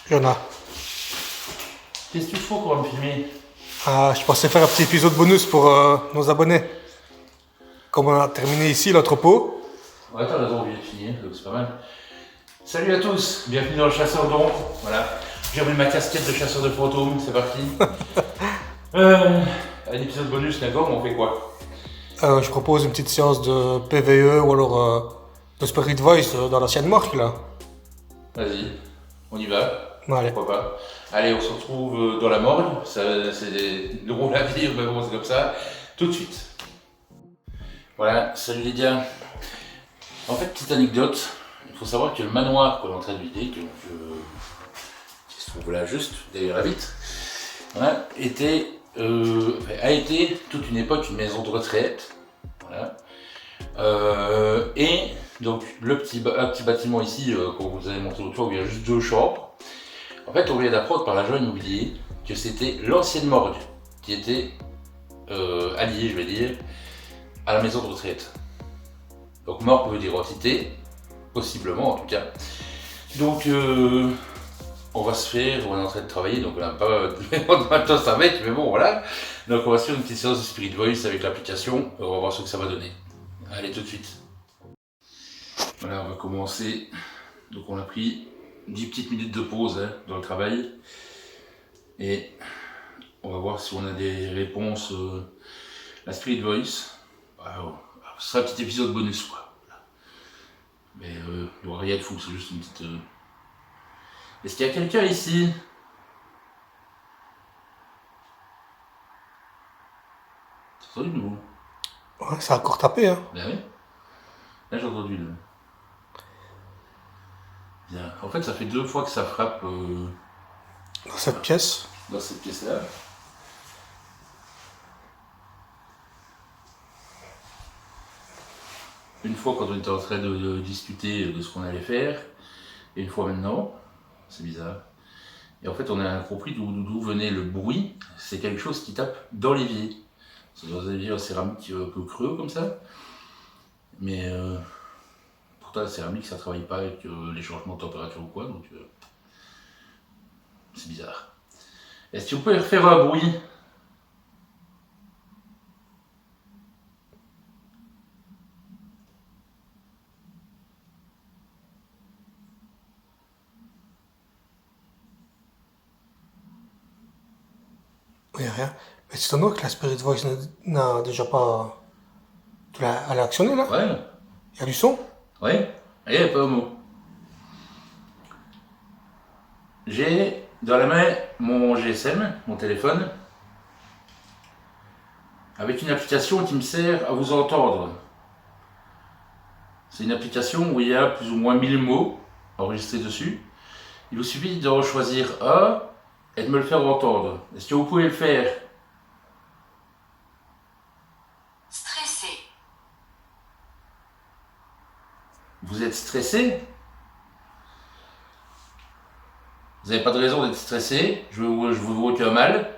Il y en a. Qu'est-ce que tu fais pour me filmer? Ah, je pensais faire un petit épisode bonus pour nos abonnés. Comme on a terminé ici l'entrepôt. Ouais, t'as raison, on vient de finir, donc c'est pas mal. Salut à tous, bienvenue dans le chasseur d'ombre. Voilà, j'ai remis ma casquette de chasseur de fantômes, c'est parti. Un épisode bonus, d'accord, on fait quoi? Je propose une petite séance de PVE ou alors de Spirit Voice dans l'ancienne morgue là. Vas-y, on y va. Allez. Pourquoi pas. Allez, on se retrouve dans la morgue, c'est drôle à dire, mais bon, c'est comme ça. Tout de suite. Voilà, salut les gars. En fait, petite anecdote, il faut savoir que le manoir qu'on est en train de vider, qui se trouve là juste, derrière la vitre, voilà, a été toute une époque une maison de retraite. Voilà. Et donc un petit bâtiment ici qu'on vous avez montré l'autre fois où il y a juste 2 chambres. En fait, on vient d'apprendre par l'agent immobilier que c'était l'ancienne morgue qui était alliée, je vais dire, à la maison de retraite. Donc morgue veut dire entité, possiblement en tout cas. Donc on va se faire, on est en train de travailler, donc on n'a pas de temps avec, mais bon voilà. Donc on va se faire une petite séance de Spirit Voice avec l'application, on va voir ce que ça va donner. Allez, tout de suite. Voilà, on va commencer. Donc on a pris 10 petites minutes de pause dans le travail. Et on va voir si on a des réponses. La Spirit Voice, ce sera un petit épisode bonus quoi. Voilà. Mais il n'y aura rien de fou, c'est juste une petite... Est-ce qu'il y a quelqu'un ici? T'as entendu nous? Ouais, ça a encore tapé hein. Ben oui. Là j'ai entendu là. Bien. En fait ça fait 2 fois que ça frappe Dans cette pièce. dans cette pièce là. Une fois quand on était en train de discuter de ce qu'on allait faire, et une fois maintenant, c'est bizarre. Et en fait on a compris d'où venait le bruit, c'est quelque chose qui tape dans l'évier. C'est dans un évier en céramique un peu creux comme ça. Mais pourtant la céramique ça travaille pas avec les changements de température ou quoi, donc c'est bizarre. Est-ce que vous pouvez refaire un bruit? Il n'y a rien. Mais c'est étonnant que la Spirit Voice n'a déjà pas. Elle a actionné là. Ouais, Il y a du son. ouais, allez, pas un mot. J'ai dans la main mon GSM, mon téléphone, avec une application qui me sert à vous entendre. C'est une application où il y a plus ou moins 1000 mots enregistrés dessus. Il vous suffit de choisir un et de me le faire entendre. Est-ce que vous pouvez le faire? Stressé. Vous êtes stressé? Vous n'avez pas de raison d'être stressé, je vous vois aucun mal.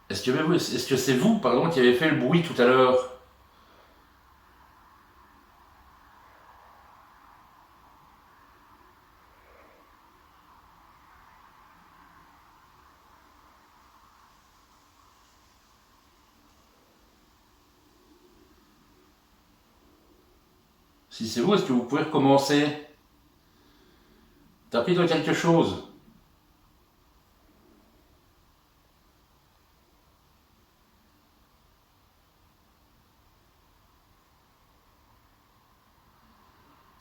Est-ce que c'est vous, pardon, qui avez fait le bruit tout à l'heure? Si c'est vous, est-ce que vous pouvez recommencer? T'as pris dans quelque chose?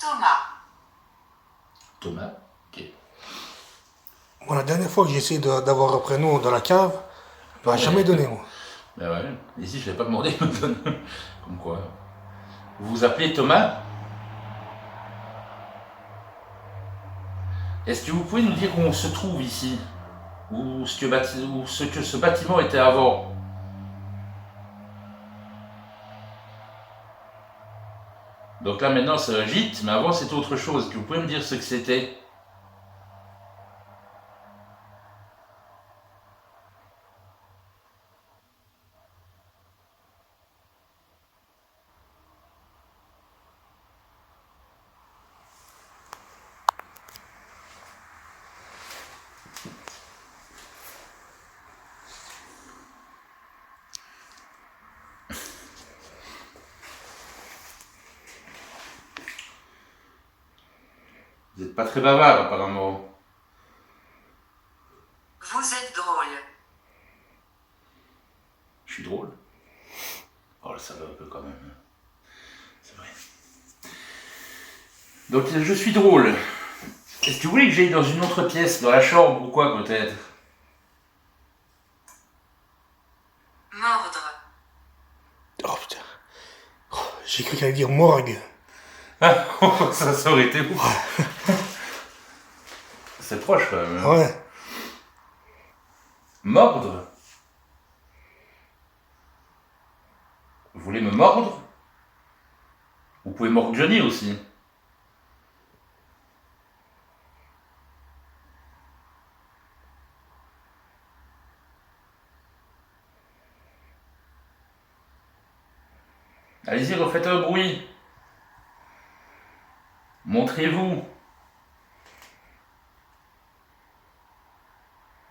Thomas. Thomas? Ok. Bon, la dernière fois que j'ai essayé d'avoir un prénom dans la cave, elle m'a jamais donné moi. Ben ouais, ici je ne l'ai pas demandé, il me donne. Comme quoi. Vous vous appelez Thomas? Est-ce que vous pouvez nous dire où on se trouve ici? Où ce que ce bâtiment était avant? Donc là maintenant c'est un gîte, mais avant c'était autre chose. Est-ce que vous pouvez me dire ce que c'était? Vous n'êtes pas très bavard apparemment. Vous êtes drôle. Je suis drôle. Oh là, ça va un peu quand même. C'est vrai. Donc je suis drôle. Est-ce que vous voulez que j'aille dans une autre pièce, dans la chambre ou quoi peut-être? Mordre. Oh putain. Oh, j'ai cru qu'elle allait dire morgue. Ah, ça aurait été ouf. C'est proche quand même. Hein. Ouais. Mordre? Vous voulez me mordre? Vous pouvez mordre Johnny aussi. Allez-y, refaites un bruit. Montrez-vous.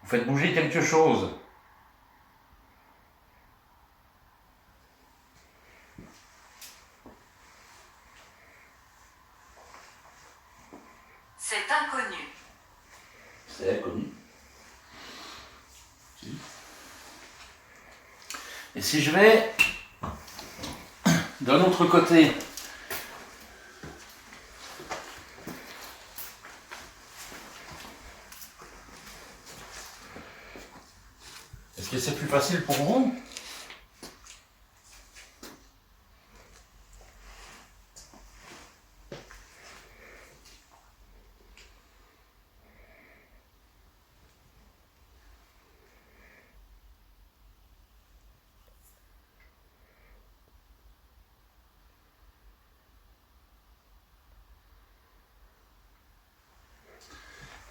Vous faites bouger quelque chose. C'est inconnu. C'est inconnu. Et si je vais d'un autre côté, est-ce que c'est plus facile pour vous?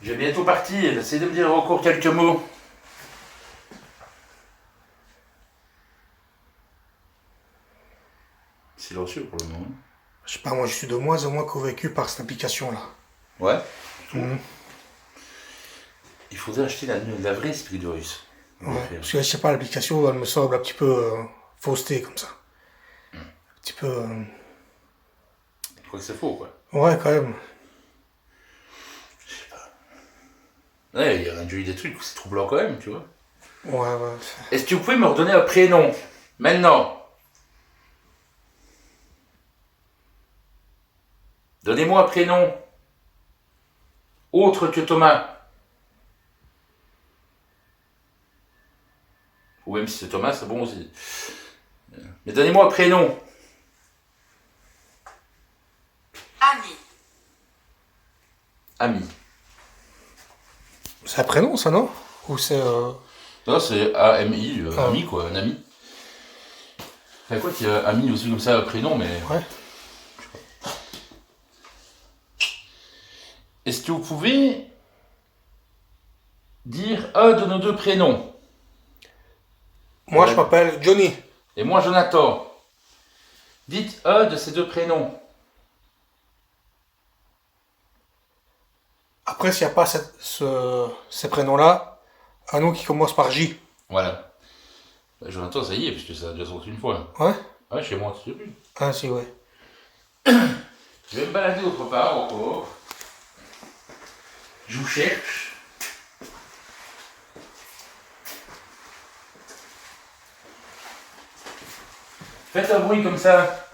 Je vais bientôt partir, essayez de me dire encore quelques mots. Silencieux pour le moment. Je sais pas, moi je suis de moins en moins convaincu par cette application-là. Ouais. Mhm. Il faudrait acheter la vraie Spiridurus. Ouais, parce que je sais pas, l'application elle me semble un petit peu fausseté comme ça. Un petit peu. Je crois que c'est faux quoi. Ouais, quand même. Ouais, il y a déjà eu des trucs où c'est troublant quand même, tu vois. Ouais, ouais. Est-ce que vous pouvez me redonner un prénom? Maintenant. Donnez-moi un prénom. Autre que Thomas. Ou même si c'est Thomas, c'est bon aussi. Mais donnez-moi un prénom. Ami. Ami. C'est un prénom ça, non? Ou c'est. Non, c'est A-M-I, Ah. ami quoi, un ami. Enfin quoi qu'il y a ami aussi comme ça, un prénom, mais... Ouais. Est-ce que vous pouvez dire un de nos deux prénoms? Moi Ouais. je m'appelle Johnny. Et moi, Jonathan. Dites un de ces deux prénoms. Après, s'il n'y a pas ces prénoms-là, un nom qui commence par J. Voilà. Bah, Jonathan, ça y est, puisque ça a déjà sorti une fois. Ouais? Ouais, chez moi, tu sais plus. Ah, si, ouais. Je vais me balader autre part encore. Je vous cherche. Faites un bruit comme ça.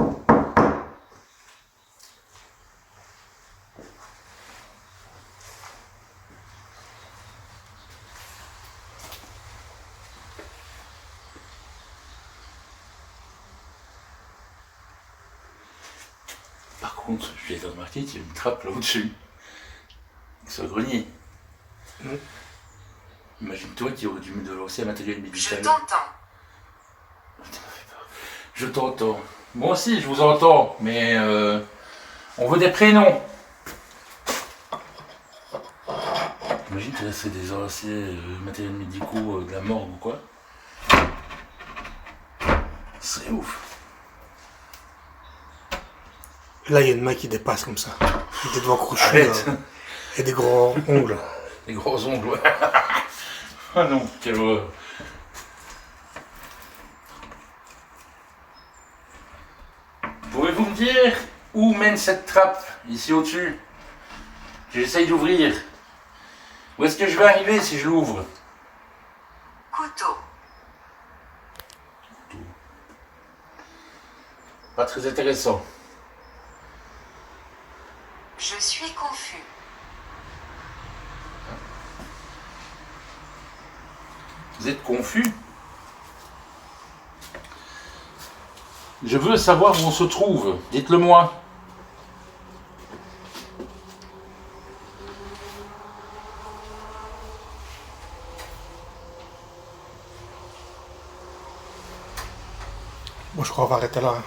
Par contre, je viens de remarquer qu'il y a une trappe là au-dessus. C'est un grenier. Mm. Imagine-toi qu'il aurait dû me lancer un matériel Je médical. t'entends. Je t'entends. Moi aussi, je vous entends, mais on veut des prénoms. Imagine que c'est des anciens matériels médicaux de la morgue ou quoi. C'est ouf. Là, il y a une main qui dépasse comme ça. Des doigts crochus Arrête. et des grands ongles. Les gros ongles. Ah non, quelle horreur. Pouvez-vous me dire où mène cette trappe, ici au-dessus? J'essaye d'ouvrir. Où est-ce que je vais arriver si je l'ouvre? Couteau. Pas très intéressant. Je suis confus. Vous êtes confus? Je veux savoir où on se trouve. Dites-le moi. Bon, je crois qu'on va arrêter là. Hein.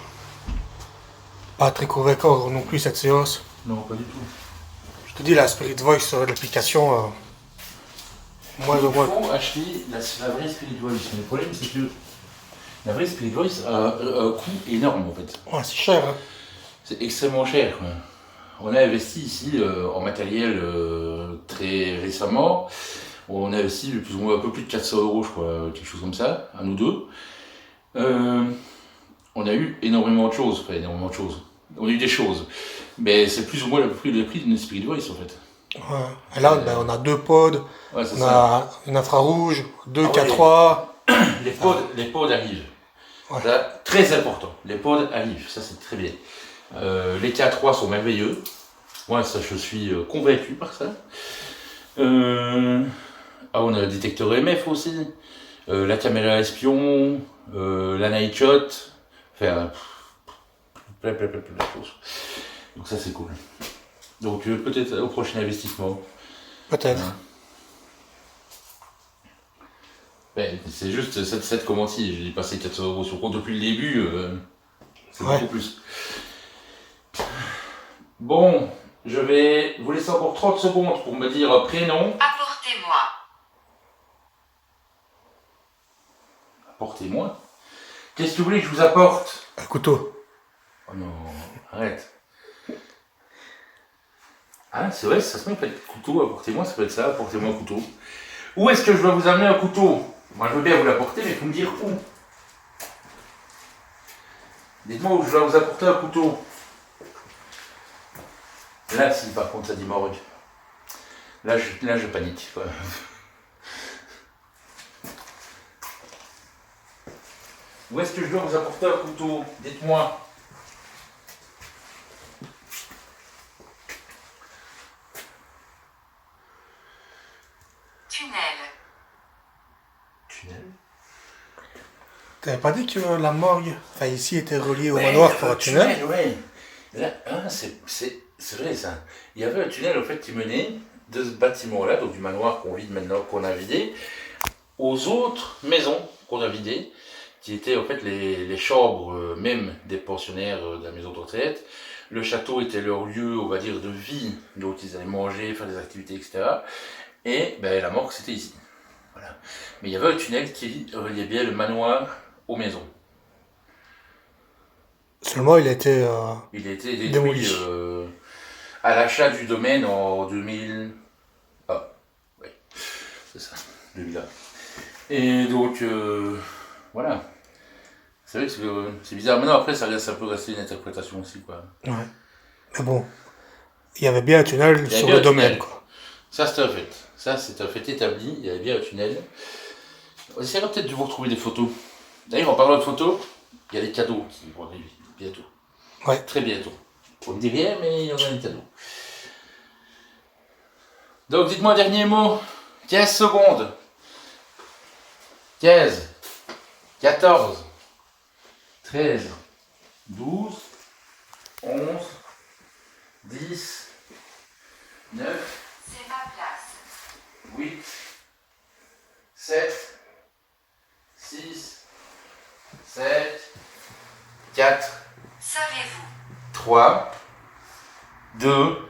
Pas très convaincant non plus cette séance. Non, pas du tout. Je te dis, la Spirit Voice, l'application, moins de moins. Il faut acheter la vraie Spirit Voice. Mais le problème, c'est que la vraie Spirit Voice a un coût énorme en fait. Ouais, c'est cher. Hein. C'est extrêmement cher. Quoi. On a investi ici en matériel très récemment. On a investi plus ou moins un peu plus de 400 €, je crois, quelque chose comme ça, à nous deux. On a eu énormément de choses, enfin énormément de choses. On a eu des choses, mais c'est plus ou moins le prix d'une Spirit Voice en fait. Ouais. Et là, ben, on a 2 pods, Ouais, c'est on ça. a une infrarouge, 2 Ah K3. Les pods arrivent. Ouais. Ça, très important. Les pods arrivent, ça c'est très bien. Les K3 sont merveilleux. Moi, ça, je suis convaincu par ça. On a le détecteur EMF aussi. La caméra espion, la night shot. Enfin, plein de choses. Donc ça c'est cool. Donc peut-être au prochain investissement. Peut-être. Hein. Ben, c'est juste cette commande-ci, j'ai passé 400 € sur le compte depuis le début, c'est Ouais. beaucoup plus. Bon, je vais vous laisser encore 30 secondes pour me dire prénom. Apportez-moi. Apportez-moi. Qu'est-ce que vous voulez que je vous apporte? Un couteau. Oh non, arrête. Ah, c'est vrai, ça se met en fait couteau, apportez-moi, ça peut être ça, apportez-moi un couteau. Où est-ce que je dois vous amener un couteau? Moi je veux bien vous l'apporter, mais il faut me dire où. Dites-moi où je dois vous apporter un couteau. Là, si par contre ça dit morgue. Là, je panique. Quoi. Où est-ce que je dois vous apporter un couteau? Dites-moi. Tunnel. Tunnel. T'avais pas dit que la morgue, enfin ici, était reliée au Ouais, manoir pour un tunnel? Ouais. Là, hein, c'est vrai ça. Il y avait un tunnel en fait qui menait de ce bâtiment-là, donc du manoir qu'on vide maintenant, qu'on a vidé, aux autres maisons qu'on a vidées, qui étaient en fait les chambres même des pensionnaires de la maison de retraite. Le château était leur lieu, on va dire, de vie, donc ils allaient manger, faire des activités, etc. Et ben, la morgue c'était ici. Voilà. Mais il y avait un tunnel qui reliait bien le manoir aux maisons. Seulement, il a été... Il a été détruit démoli. à l'achat du domaine en 2000. Ah, oui, c'est ça, 2001. Et donc, voilà. C'est vrai que c'est bizarre. Maintenant, après, ça peut rester une interprétation aussi, quoi. Ouais. Mais bon, il y avait bien un tunnel avait sur bien le un domaine, tunnel. quoi. Ça, c'est un fait. Ça, c'est un fait établi. Il y avait bien un tunnel. On essaiera peut-être de vous retrouver des photos. D'ailleurs, en parlant de photos, il y a des cadeaux qui vont arriver bientôt. Ouais. Très bientôt. On ne dit rien, mais il y en a des cadeaux. Donc, dites-moi un dernier mot. 15 secondes. 15, 14, 13, 12, 11, 10, 9, C'est ma place. 8, 7, 6, 7, 4, Savez-vous? 3, 2,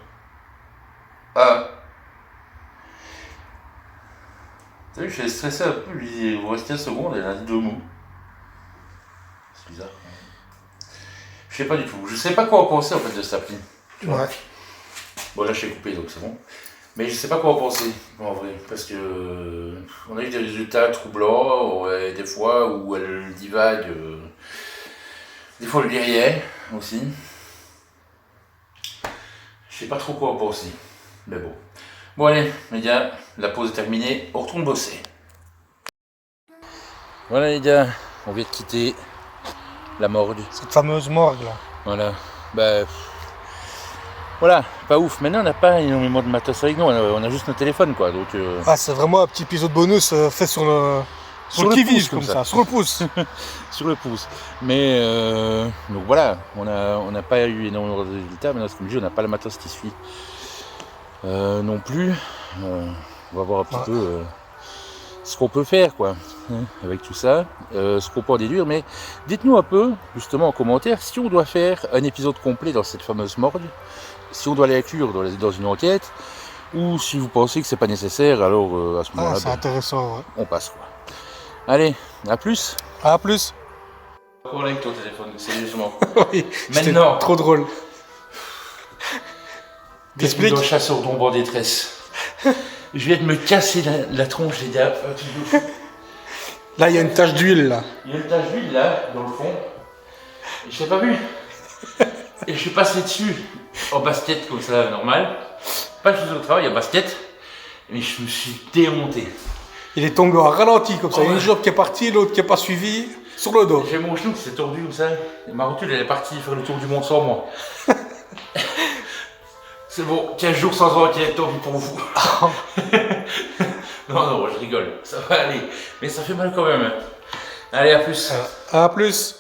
1. T'as vu, je suis stressé un peu, il vous reste 15 secondes et elle a dit 2 mots. C'est bizarre. Je sais pas du tout. Je sais pas quoi en penser en fait de cette appli. Tu vois. Ouais. Bon là je suis coupé donc c'est bon. Mais je sais pas quoi en penser, en vrai, parce que on a eu des résultats troublants, ouais, des fois où elle divague, des fois le guerrier aussi. Je sais pas trop quoi en penser, mais bon. Bon allez, les gars, la pause est terminée, on retourne bosser. Voilà les gars, on vient de quitter la morgue. Cette fameuse morgue là. Voilà, bah... Voilà, pas ouf. Maintenant, on n'a pas énormément de matos avec nous, on a juste nos téléphones, quoi. Donc, Ah, c'est vraiment un petit épisode bonus fait sur le Sur le qui-vive, pouce, comme comme ça, ça. sur le pouce. sur le pouce. Mais, donc voilà, on n'a pas eu énormément de résultats. Maintenant, comme je dis, on n'a pas le matos qui suit non plus. On va voir un petit peu ce qu'on peut faire, quoi, hein, avec tout ça, ce qu'on peut en déduire. Mais dites-nous un peu, justement, en commentaire, si on doit faire un épisode complet dans cette fameuse morgue, si on doit l'inclure dans une enquête, ou si vous pensez que c'est pas nécessaire, alors à ce moment-là, C'est intéressant, ouais. on passe, quoi. Allez, à plus. À plus. Encore avec ton téléphone, sérieusement. Oui, Maintenant. c'était trop drôle. T'expliques T'expliques. un chasseur d'ombre en détresse. Je viens de me casser la tronche, les gars. Là, il y a une tache d'huile là. Il y a une tache d'huile là, dans le fond. Et je l'ai pas vu. Et je suis passé dessus en basket comme ça, normal. Pas de choses au travail, en basket. Mais je me suis démonté. Il est tombé en ralenti comme ça. Il y a Ouais. une jambe qui est partie, l'autre qui n'est pas suivie. Sur le dos. J'ai mon genou qui s'est tordu comme ça. Et ma rotule, elle est partie faire le tour du monde sans moi. C'est bon, 15 jours sans enquête, tant pis pour vous. Non, je rigole, ça va aller. Mais ça fait mal quand même. Allez, à plus. À plus.